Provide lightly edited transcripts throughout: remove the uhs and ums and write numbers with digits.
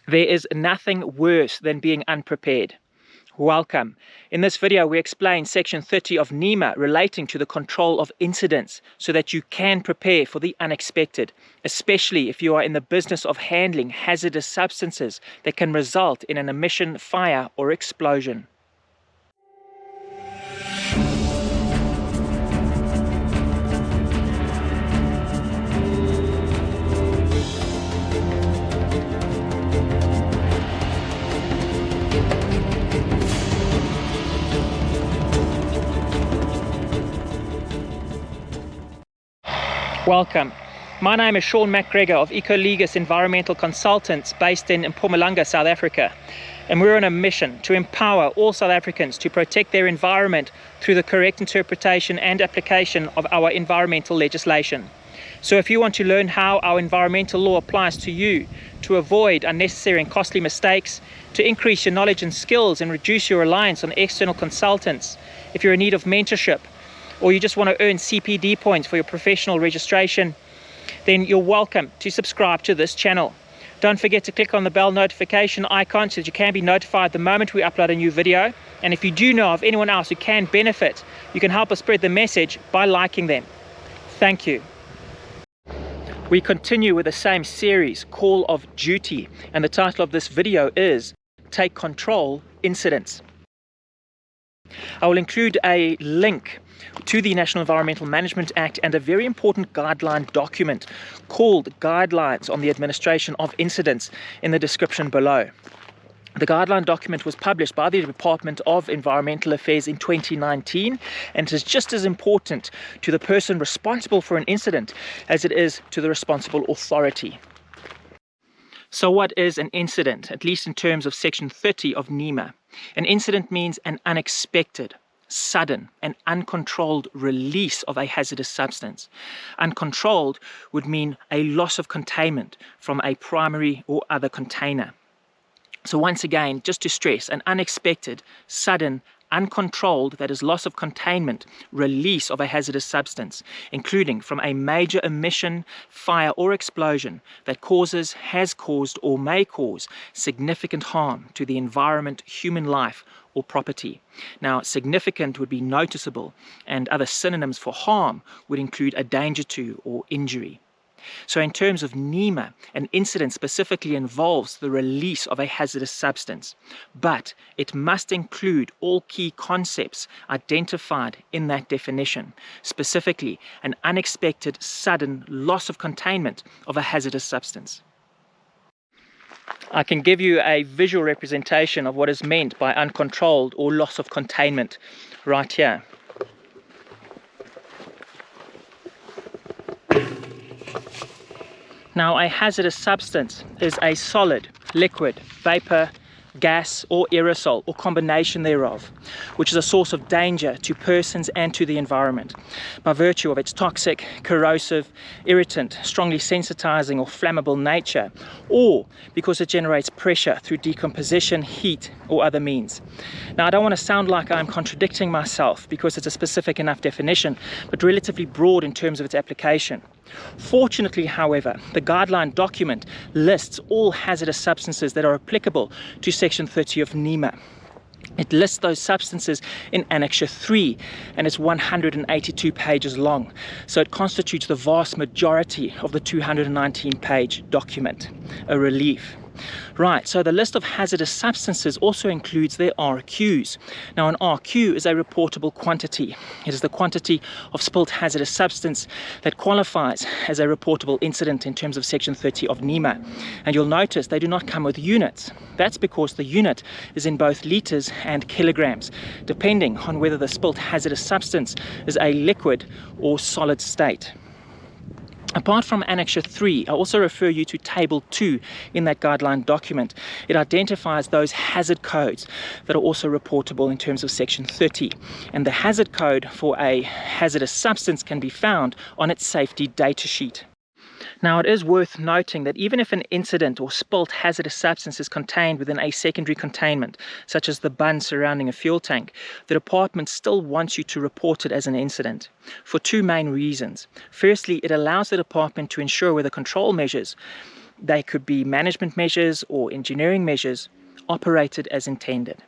There is nothing worse than being unprepared. Welcome. In this video, we explain section 30 of NEMA relating to the control of incidents so that you can prepare for the unexpected, especially if you are in the business of handling hazardous substances that can result in an emission, fire, or explosion. Welcome. My name is Sean McGregor of ecoleges Environmental Consultants based in Mpumalanga, South Africa. And we're on a mission to empower all South Africans to protect their environment through the correct interpretation and application of our environmental legislation. So if you want to learn how our environmental law applies to you, to avoid unnecessary and costly mistakes, to increase your knowledge and skills and reduce your reliance on external consultants, if you're in need of mentorship, or you just want to earn CPD points for your professional registration, then you're welcome to subscribe to this channel. Don't forget to click on the bell notification icon so that you can be notified the moment we upload a new video. And if you do know of anyone else who can benefit, you can help us spread the message by liking them. Thank you. We continue with the same series, Call of Duty, and the title of this video is Take Control Incidents. I will include a link to the National Environmental Management Act and a very important guideline document called Guidelines on the Administration of Incidents in the description below. The guideline document was published by the Department of Environmental Affairs in 2019 and it is just as important to the person responsible for an incident as it is to the responsible authority. So what is an incident, at least in terms of section 30 of NEMA? An incident means an unexpected, sudden and uncontrolled release of a hazardous substance. Uncontrolled would mean a loss of containment from a primary or other container. So once again, just to stress, an unexpected, sudden, uncontrolled, that is loss of containment, release of a hazardous substance, including from a major emission, fire or explosion that causes, has caused or may cause significant harm to the environment, human life or property. Now, significant would be noticeable, and other synonyms for harm would include a danger to or injury. So in terms of NEMA, an incident specifically involves the release of a hazardous substance, but it must include all key concepts identified in that definition, specifically an unexpected, sudden loss of containment of a hazardous substance. I can give you a visual representation of what is meant by uncontrolled or loss of containment right here. Now, a hazardous substance is a solid, liquid, vapor, gas or aerosol or combination thereof, which is a source of danger to persons and to the environment by virtue of its toxic, corrosive, irritant, strongly sensitizing or flammable nature, or because it generates pressure through decomposition, heat or other means. Now, I don't want to sound like I'm contradicting myself because it's a specific enough definition, but relatively broad in terms of its application. Fortunately, however, the guideline document lists all hazardous substances that are applicable to section 30 of NEMA. It lists those substances in Annexure 3 and it's 182 pages long, so it constitutes the vast majority of the 219-page document, a relief. Right, so the list of hazardous substances also includes their RQs. Now, an RQ is a reportable quantity. It is the quantity of spilt hazardous substance that qualifies as a reportable incident in terms of section 30 of NEMA. And you'll notice they do not come with units. That's because the unit is in both liters and kilograms, depending on whether the spilt hazardous substance is a liquid or solid state. Apart from Annexure 3, I also refer you to Table 2 in that guideline document. It identifies those hazard codes that are also reportable in terms of Section 30. And the hazard code for a hazardous substance can be found on its safety data sheet. Now, it is worth noting that even if an incident or spilt hazardous substance is contained within a secondary containment, such as the bun surrounding a fuel tank, the department still wants you to report it as an incident for two main reasons. Firstly, it allows the department to ensure whether control measures they could be management measures or engineering measures, operated as intended.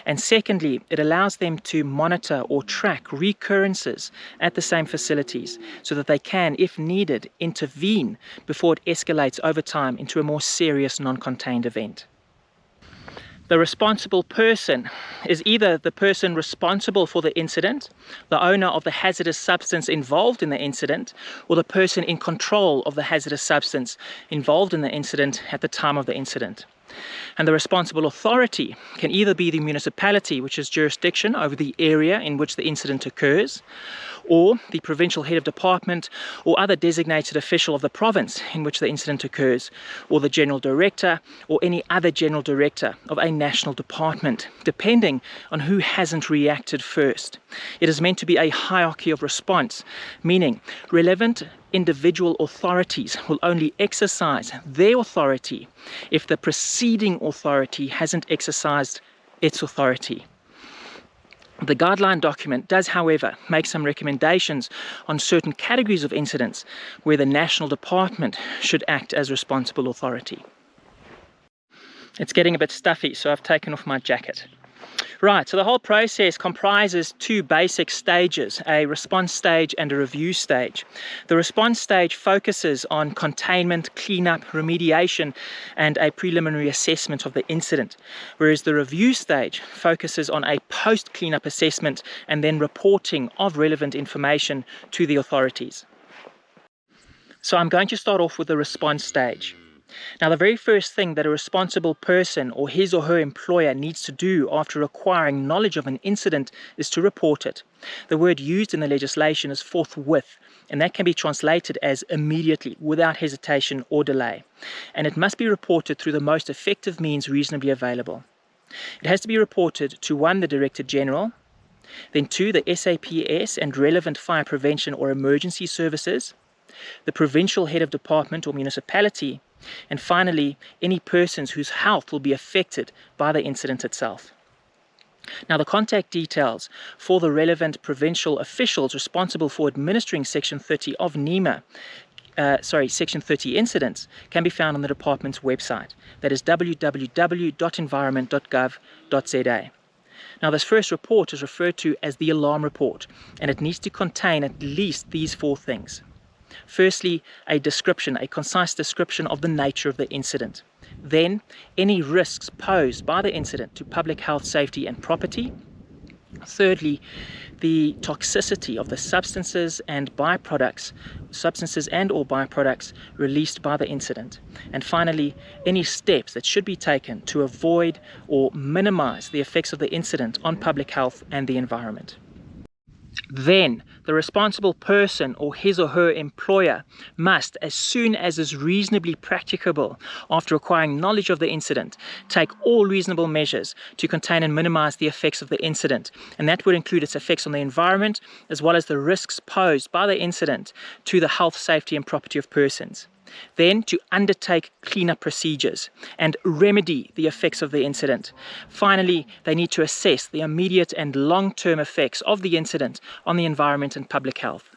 And secondly, it allows them to monitor or track recurrences at the same facilities so that they can, if needed, intervene before it escalates over time into a more serious non-contained event. The responsible person is either the person responsible for the incident, the owner of the hazardous substance involved in the incident, or the person in control of the hazardous substance involved in the incident at the time of the incident. And the responsible authority can either be the municipality, which has jurisdiction over the area in which the incident occurs, or the provincial head of department or other designated official of the province in which the incident occurs, or the general director or any other general director of a national department, depending on who hasn't reacted first. It is meant to be a hierarchy of response, meaning relevant individual authorities will only exercise their authority if the preceding authority hasn't exercised its authority. The guideline document does, however, make some recommendations on certain categories of incidents where the national department should act as responsible authority. It's getting a bit stuffy, so I've taken off my jacket. Right, so the whole process comprises two basic stages, a response stage and a review stage. The response stage focuses on containment, cleanup, remediation, and a preliminary assessment of the incident, whereas the review stage focuses on a post-cleanup assessment and then reporting of relevant information to the authorities. So I'm going to start off with the response stage. Now, the very first thing that a responsible person or his or her employer needs to do after acquiring knowledge of an incident is to report it. The word used in the legislation is forthwith, and that can be translated as immediately, without hesitation or delay. And it must be reported through the most effective means reasonably available. It has to be reported to 1, the Director General, then 2, the SAPS and relevant fire prevention or emergency services, the provincial head of department or municipality, and finally, any persons whose health will be affected by the incident itself. Now, the contact details for the relevant provincial officials responsible for administering Section 30 of NEMA, Section 30 incidents, can be found on the department's website. That is www.environment.gov.za. Now, this first report is referred to as the alarm report, and it needs to contain at least these 4 things. Firstly, a concise description of the nature of the incident. Then, any risks posed by the incident to public health, safety and property. Thirdly, the toxicity of the substances and or byproducts released by the incident. And finally, any steps that should be taken to avoid or minimize the effects of the incident on public health and the environment. Then, the responsible person or his or her employer must, as soon as is reasonably practicable, after acquiring knowledge of the incident, take all reasonable measures to contain and minimize the effects of the incident. And that would include its effects on the environment, as well as the risks posed by the incident to the health, safety and property of persons. Then, to undertake cleanup procedures and remedy the effects of the incident. Finally, they need to assess the immediate and long-term effects of the incident on the environment and public health.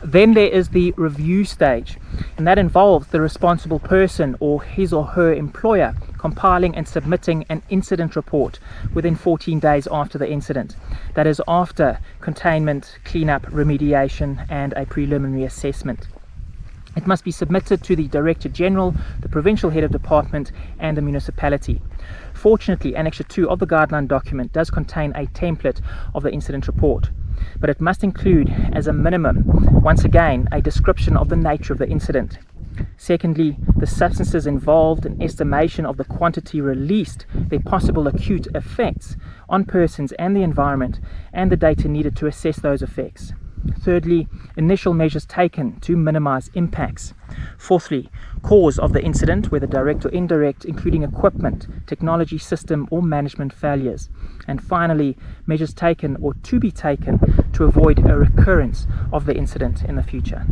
Then there is the review stage, and that involves the responsible person or his or her employer compiling and submitting an incident report within 14 days after the incident. That is after containment, cleanup, remediation and a preliminary assessment. It must be submitted to the Director General, the provincial head of department and the municipality. Fortunately, Annex 2 of the guideline document does contain a template of the incident report, but it must include, as a minimum, once again, a description of the nature of the incident. Secondly, the substances involved, an estimation of the quantity released, their possible acute effects on persons and the environment, and the data needed to assess those effects. Thirdly, initial measures taken to minimize impacts. Fourthly, cause of the incident, whether direct or indirect, including equipment, technology, system or management failures. And finally, measures taken or to be taken to avoid a recurrence of the incident in the future.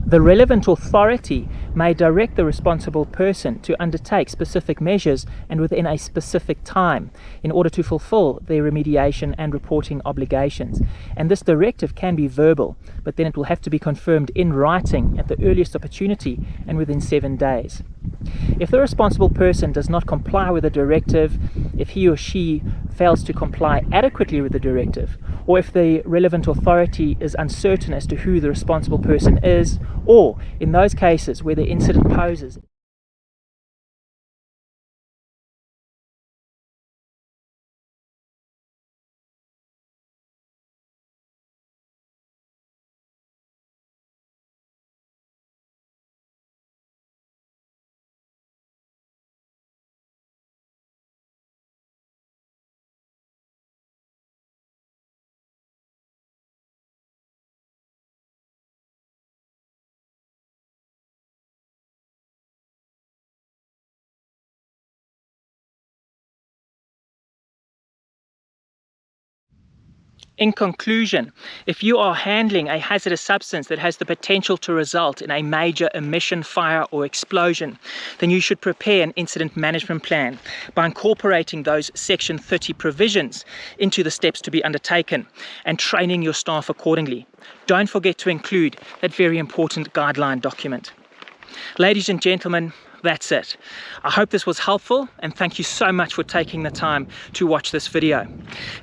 The relevant authority may direct the responsible person to undertake specific measures and within a specific time in order to fulfill their remediation and reporting obligations. And this directive can be verbal, but then it will have to be confirmed in writing at the earliest opportunity and within 7 days. If the responsible person does not comply with the directive, if he or she fails to comply adequately with the directive, or if the relevant authority is uncertain as to who the responsible person is, or in those cases where the incident poses In conclusion, if you are handling a hazardous substance that has the potential to result in a major emission, fire or explosion, then you should prepare an incident management plan by incorporating those Section 30 provisions into the steps to be undertaken and training your staff accordingly. Don't forget to include that very important guideline document. Ladies and gentlemen, that's it. I hope this was helpful, and thank you so much for taking the time to watch this video.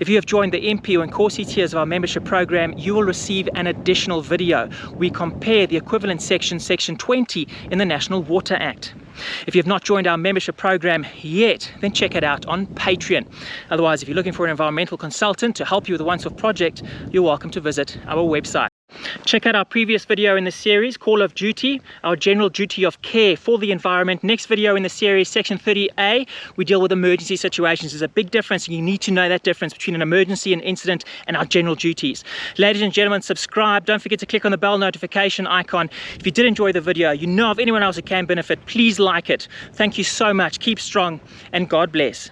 If you have joined the MP and Corsi tiers of our membership program, you will receive an additional video. We compare the equivalent section, Section 20 in the National Water Act. If you have not joined our membership program yet, then check it out on Patreon. Otherwise, if you're looking for an environmental consultant to help you with a once-off project, you're welcome to visit our website. Check out our previous video in the series, Call of Duty, our general duty of care for the environment. Next video in the series, Section 30A, we deal with emergency situations. There's a big difference, and you need to know that difference between an emergency, an incident, and our general duties. Ladies and gentlemen, subscribe. Don't forget to click on the bell notification icon. If you did enjoy the video, you know of anyone else who can benefit, please like it. Thank you so much. Keep strong, and God bless.